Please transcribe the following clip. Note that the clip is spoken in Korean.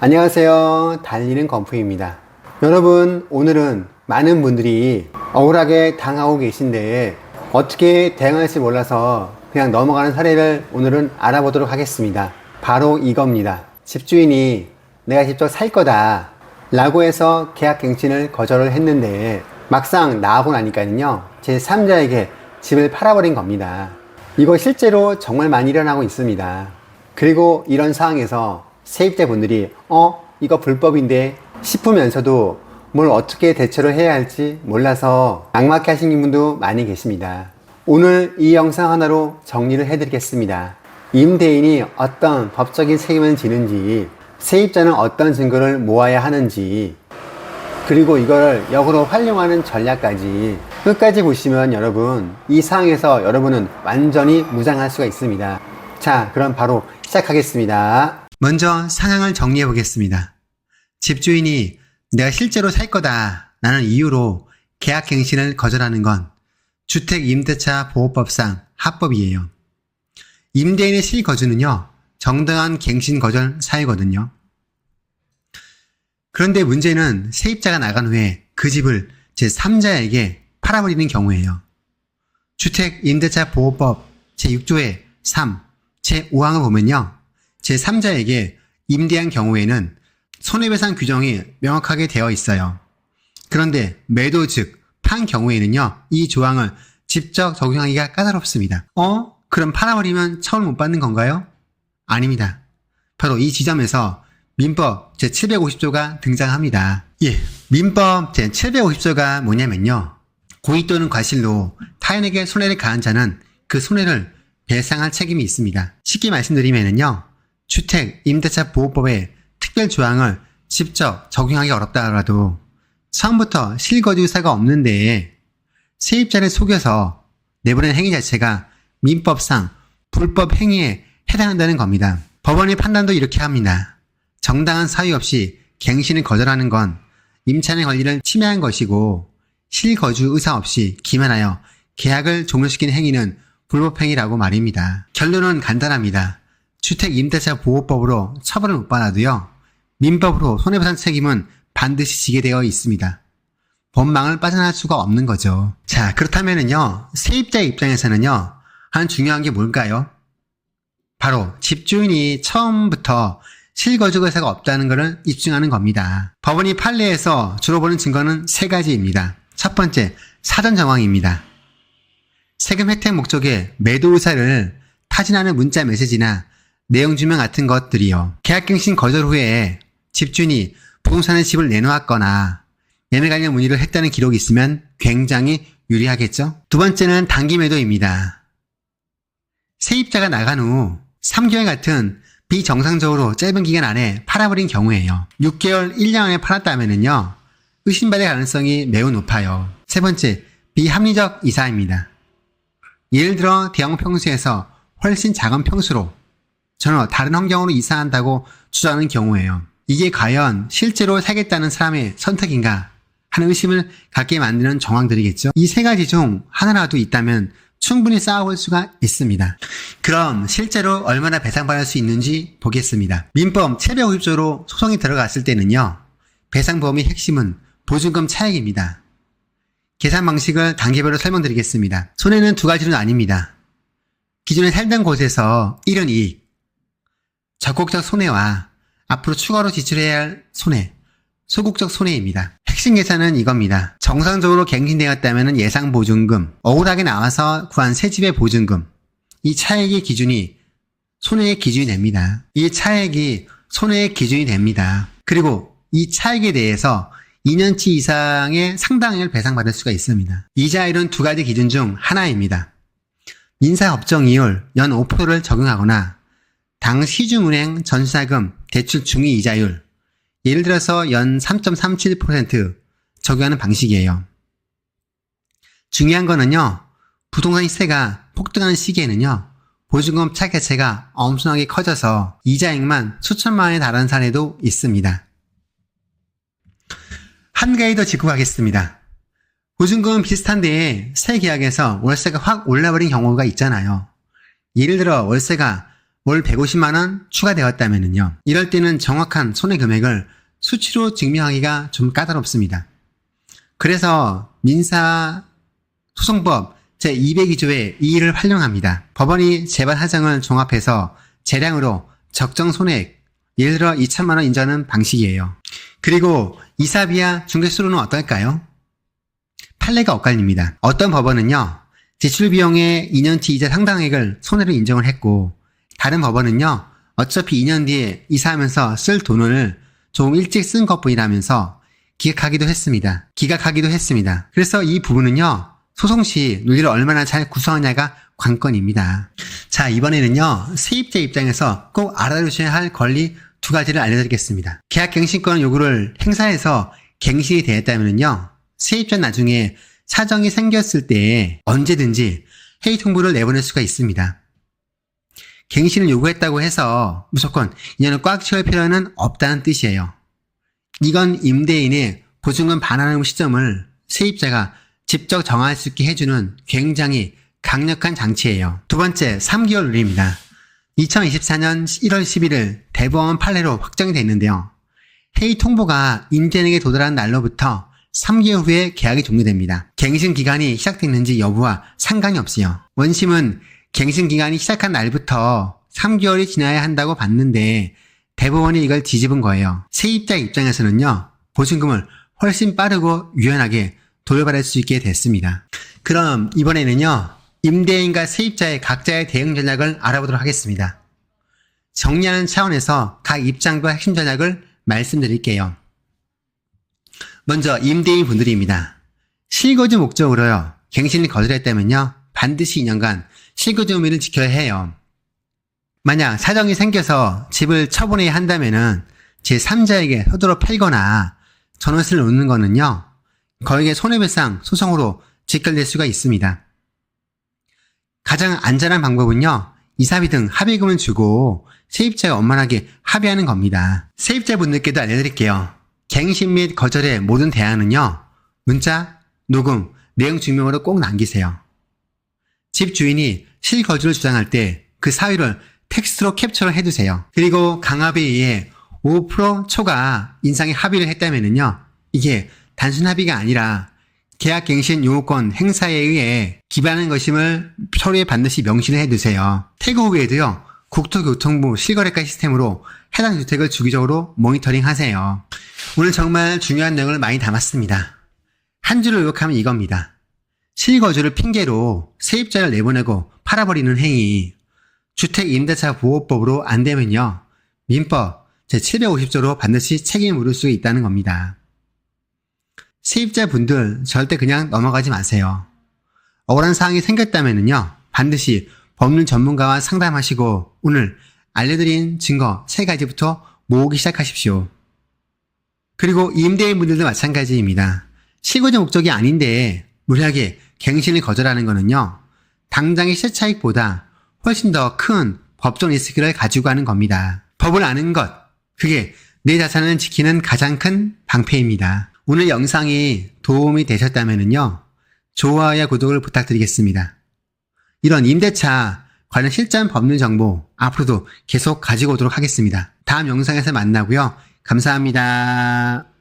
안녕하세요. 달리는 건프입니다. 여러분, 오늘은 많은 분들이 억울하게 당하고 계신데 어떻게 대응할지 몰라서 그냥 넘어가는 사례를 오늘은 알아보도록 하겠습니다. 바로 이겁니다. 집주인이 내가 직접 살 거다 라고 해서 계약갱신을 거절을 했는데 막상 나오고 나니까는요, 제3자에게 집을 팔아버린 겁니다. 이거 실제로 정말 많이 일어나고 있습니다. 그리고 이런 상황에서 세입자분들이 이거 불법인데 싶으면서도 뭘 어떻게 대처를 해야 할지 몰라서 막막해 하시는 분도 많이 계십니다. 오늘 이 영상 하나로 정리를 해드리겠습니다. 임대인이 어떤 법적인 책임을 지는지, 세입자는 어떤 증거를 모아야 하는지, 그리고 이걸 역으로 활용하는 전략까지 끝까지 보시면 여러분, 이 상황에서 여러분은 완전히 무장할 수가 있습니다. 자, 그럼 바로 시작하겠습니다. 먼저 상황을 정리해 보겠습니다. 집주인이 내가 실제로 살 거다 라는 이유로 계약갱신을 거절하는 건 주택임대차 보호법상 합법이에요. 임대인의 실거주는요, 정당한 갱신 거절 사유거든요. 그런데 문제는 세입자가 나간 후에 그 집을 제3자에게 팔아버리는 경우예요. 주택임대차 보호법 제6조의 3, 제5항을 보면요, 제3자에게 임대한 경우에는 손해배상 규정이 명확하게 되어 있어요. 그런데 매도 즉 판 경우에는요, 이 조항을 직접 적용하기가 까다롭습니다. 그럼 팔아버리면 처벌 못 받는 건가요? 아닙니다. 바로 이 지점에서 민법 제750조가 등장합니다. 민법 제750조가 뭐냐면요, 고의 또는 과실로 타인에게 손해를 가한 자는 그 손해를 배상할 책임이 있습니다. 쉽게 말씀드리면요, 주택임대차 보호법의 특별 조항을 직접 적용하기 어렵다 하더라도 처음부터 실거주 의사가 없는데 세입자를 속여서 내보낸 행위 자체가 민법상 불법 행위에 해당한다는 겁니다. 법원의 판단도 이렇게 합니다. 정당한 사유 없이 갱신을 거절하는 건 임차인의 권리를 침해한 것이고, 실거주 의사 없이 기만하여 계약을 종료시키는 행위는 불법행위라고 말입니다. 결론은 간단합니다. 주택임대차 보호법으로 처벌을 못 받아도요, 민법으로 손해배상 책임은 반드시 지게 되어 있습니다. 법망을 빠져나갈 수가 없는 거죠. 자, 그렇다면은요, 세입자의 입장에서는요, 한 중요한 게 뭘까요? 바로 집주인이 처음부터 실거주 의사가 없다는 것을 입증하는 겁니다. 법원이 판례에서 주로 보는 증거는 세 가지입니다. 첫 번째, 사전 정황입니다. 세금 혜택 목적의 매도 의사를 타진하는 문자 메시지나 내용 증명 같은 것들이요. 계약갱신 거절 후에 집주인이 부동산의 집을 내놓았거나 매매 관련 문의를 했다는 기록이 있으면 굉장히 유리하겠죠? 두 번째는 단기 매도입니다. 세입자가 나간 후 3개월 같은 비정상적으로 짧은 기간 안에 팔아버린 경우에요. 6개월, 1년 안에 팔았다면요, 의심받을 가능성이 매우 높아요. 세 번째, 비합리적 이사입니다. 예를 들어 대형 평수에서 훨씬 작은 평수로 전혀 다른 환경으로 이사한다고 주장하는 경우에요. 이게 과연 실제로 살겠다는 사람의 선택인가 하는 의심을 갖게 만드는 정황들이겠죠. 이 세 가지 중 하나라도 있다면 충분히 쌓아볼 수가 있습니다. 그럼 실제로 얼마나 배상받을 수 있는지 보겠습니다. 민법 750조로 소송이 들어갔을 때는요, 배상보험의 핵심은 보증금 차액입니다. 계산 방식을 단계별로 설명드리겠습니다. 손해는 두 가지로 나뉩니다. 기존에 살던 곳에서 잃은 이익, 적극적 손해와 앞으로 추가로 지출해야 할 손해, 소극적 손해입니다. 핵심 계산은 이겁니다. 정상적으로 갱신되었다면 예상 보증금, 억울하게 나와서 구한 새 집의 보증금, 이 차액의 기준이 손해의 기준이 됩니다. 이 차액이 손해의 기준이 됩니다. 그리고 이 차액에 대해서 2년치 이상의 상당액을 배상받을 수가 있습니다. 이자율은 두 가지 기준 중 하나입니다. 민사업정이율 연 5%를 적용하거나 당 시중은행 전세자금 대출 중위 이자율, 예를 들어서 연 3.37% 적용하는 방식이에요. 중요한 거는요, 부동산 시세가 폭등하는 시기에는요, 보증금 차익 자체가 엄청나게 커져서 이자액만 수천만 원에 달하는 사례도 있습니다. 한 가지 더 짚고 가겠습니다. 보증금은 비슷한데 새 계약에서 월세가 확 올라버린 경우가 있잖아요. 예를 들어 월세가 월 150만원 추가되었다면요. 이럴 때는 정확한 손해금액을 수치로 증명하기가 좀 까다롭습니다. 그래서 민사소송법 제202조의 2를 활용합니다. 법원이 재반 사정을 종합해서 재량으로 적정 손해액, 예를 들어 2천만원 인정하는 방식이에요. 그리고 이사비와 중개수수료는 어떨까요? 판례가 엇갈립니다. 어떤 법원은요, 제출비용의 2년치 이자 상당액을 손해로 인정을 했고, 다른 법원은요, 어차피 2년 뒤에 이사하면서 쓸 돈을 조금 일찍 쓴 것뿐이라면서 기각하기도 했습니다. 그래서 이 부분은요, 소송 시 논리를 얼마나 잘 구성하냐가 관건입니다. 자, 이번에는요, 세입자 입장에서 꼭 알아두셔야 할 권리 두 가지를 알려드리겠습니다. 계약갱신권 요구를 행사해서 갱신이 되었다면요, 세입자 나중에 사정이 생겼을 때 언제든지 해이 통보를 내보낼 수가 있습니다. 갱신을 요구했다고 해서 무조건 인연을 꽉 채울 필요는 없다는 뜻이에요. 이건 임대인의 보증금 반환금 시점을 세입자가 직접 정할 수 있게 해주는 굉장히 강력한 장치예요. 두 번째, 3개월 룰입니다. 2024년 1월 11일 대법원 판례로 확정이 됐는데요. 해이 통보가 임대인에게 도달한 날로부터 3개월 후에 계약이 종료됩니다. 갱신 기간이 시작됐는지 여부와 상관이 없어요. 원심은 갱신 기간이 시작한 날부터 3개월이 지나야 한다고 봤는데 대법원이 이걸 뒤집은 거예요. 세입자 입장에서는요, 보증금을 훨씬 빠르고 유연하게 돌려받을 수 있게 됐습니다. 그럼 이번에는요, 임대인과 세입자의 각자의 대응 전략을 알아보도록 하겠습니다. 정리하는 차원에서 각 입장과 핵심 전략을 말씀드릴게요. 먼저 임대인 분들입니다. 실거주 목적으로요, 갱신을 거절했다면요, 반드시 2년간 실거주 의무를 지켜야 해요. 만약 사정이 생겨서 집을 처분해야 한다면은 제3자에게 서두로 팔거나 전월세를 놓는 거는요, 거액의 손해배상 소송으로 직결될 수가 있습니다. 가장 안전한 방법은요, 이사비 등 합의금을 주고 세입자가 원만하게 합의하는 겁니다. 세입자분들께도 알려드릴게요. 갱신 및 거절의 모든 대안은요, 문자, 녹음, 내용 증명으로 꼭 남기세요. 집 주인이 실거주를 주장할 때 그 사유를 텍스트로 캡처를 해두세요. 그리고 강압에 의해 5% 초과 인상의 합의를 했다면요, 이게 단순 합의가 아니라 계약갱신 요구권 행사에 의해 기반한 것임을 서류에 반드시 명시를 해두세요. 퇴거 후에도요, 국토교통부 실거래가 시스템으로 해당 주택을 주기적으로 모니터링 하세요. 오늘 정말 중요한 내용을 많이 담았습니다. 한 줄을 요약하면 이겁니다. 실거주를 핑계로 세입자를 내보내고 팔아버리는 행위, 주택임대차보호법으로 안 되면요, 민법 제750조로 반드시 책임을 물을 수 있다는 겁니다. 세입자분들 절대 그냥 넘어가지 마세요. 억울한 사항이 생겼다면요, 반드시 법률 전문가와 상담하시고 오늘 알려드린 증거 3가지부터 모으기 시작하십시오. 그리고 임대인분들도 마찬가지입니다. 실거주 목적이 아닌데 무리하게 갱신을 거절하는 거는요, 당장의 시세차익보다 훨씬 더 큰 법적 리스크를 가지고 가는 겁니다. 법을 아는 것, 그게 내 자산을 지키는 가장 큰 방패입니다. 오늘 영상이 도움이 되셨다면요, 좋아요와 구독을 부탁드리겠습니다. 이런 임대차 관련 실전 법률 정보 앞으로도 계속 가지고 오도록 하겠습니다. 다음 영상에서 만나고요. 감사합니다.